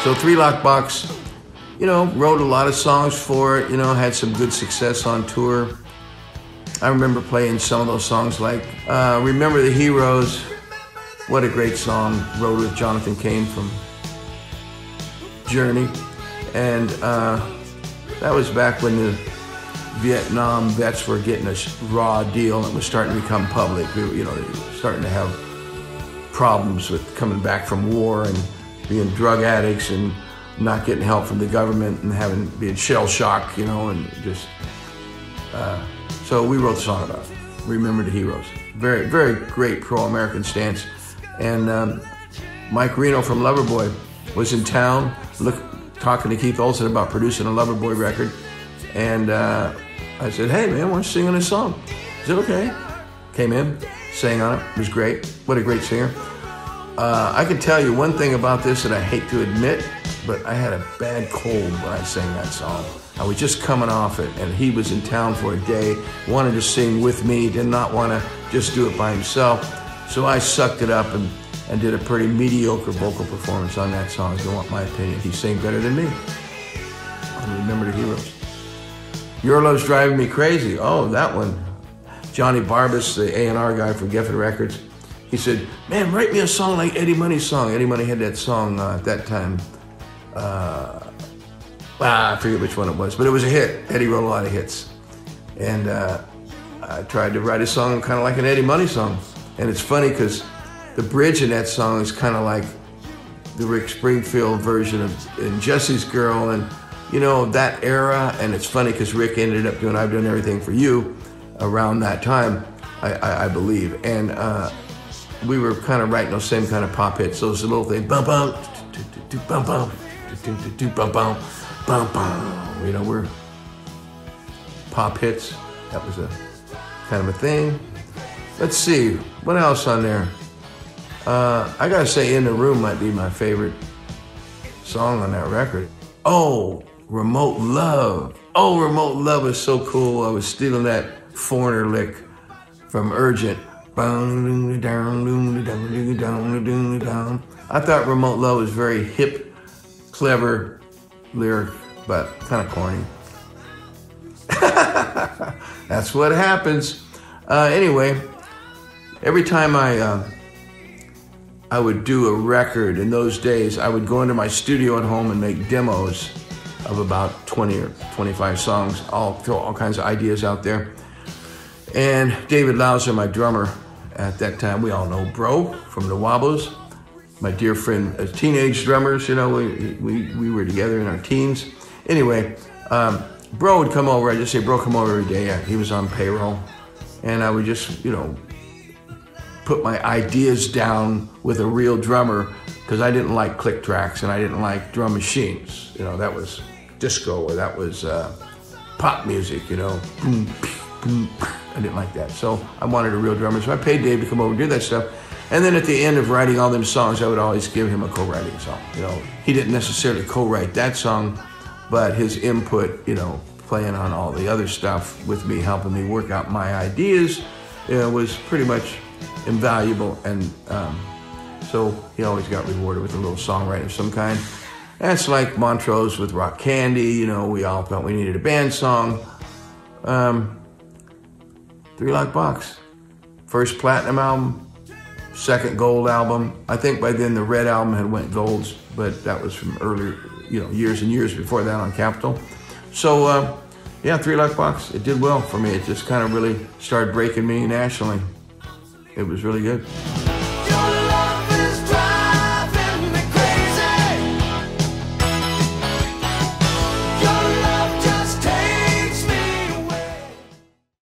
So Three Lock Box, you know, wrote a lot of songs for it, you know, had some good success on tour. I remember playing some of those songs like Remember the Heroes. What a great song, wrote with Jonathan Cain from Journey. And that was back when the Vietnam vets were getting a raw deal and it was starting to become public. We were, you know, starting to have problems with coming back from war and being drug addicts and not getting help from the government and being shell shocked, you know, and just, so we wrote the song about it. Remember the Heroes. Very, very great pro-American stance. And Mike Reno from Loverboy was in town talking to Keith Olsen about producing a Loverboy record. And I said, hey man, why don't you sing on this song? He said, okay. Came in, sang on it, it was great. What a great singer. I can tell you one thing about this that I hate to admit, but I had a bad cold when I sang that song. I was just coming off it, and he was in town for a day, wanted to sing with me, did not want to just do it by himself. So I sucked it up and did a pretty mediocre vocal performance on that song, if you want my opinion. He sang better than me. I Remember the Heroes. Your Love's Driving Me Crazy. Oh, that one. Johnny Barbas, the A&R guy from Geffen Records, he said, man, write me a song like Eddie Money's song. Eddie Money had that song at that time. I forget which one it was, but it was a hit. Eddie wrote a lot of hits. And I tried to write a song kind of like an Eddie Money song. And it's funny because the bridge in that song is kind of like the Rick Springfield version of in Jesse's Girl and, you know, that era. And it's funny because Rick ended up doing I've Done Everything for You around that time, I believe. And we were kind of writing those same kind of pop hits. Those little things, bum bum, bum bum, bum bum, bum bum. You know, we're pop hits. That was a kind of a thing. Let's see, what else on there? I gotta say, In the Room might be my favorite song on that record. Oh, Remote Love. Oh, Remote Love was so cool. I was stealing that Foreigner lick from Urgent. I thought Remote Love was very hip, clever lyric, but kind of corny. That's what happens. Anyway, every time I would do a record in those days, I would go into my studio at home and make demos of about 20 or 25 songs. I'll throw all kinds of ideas out there. And David Lauser, my drummer at that time, we all know Bro from the Wobbles, my dear friend, as teenage drummers, you know, we were together in our teens. Anyway, Bro would come over. I just say, Bro, come over every day. He was on payroll. And I would just, you know, put my ideas down with a real drummer because I didn't like click tracks and I didn't like drum machines. You know, that was disco or that was pop music, you know. Boom, boom. I didn't like that. So I wanted a real drummer. So I paid Dave to come over and do that stuff. And then at the end of writing all them songs, I would always give him a co-writing song. You know, he didn't necessarily co-write that song, but his input, you know, playing on all the other stuff with me, helping me work out my ideas, you know, was pretty much invaluable. And so he always got rewarded with a little songwriting of some kind. That's like Montrose with Rock Candy. You know, we all felt we needed a band song. Three Lock Box, first platinum album, second gold album. I think by then the red album had went golds, but that was from earlier, you know, years and years before that on Capitol. So yeah, Three Lock Box, it did well for me. It just kind of really started breaking me nationally. It was really good.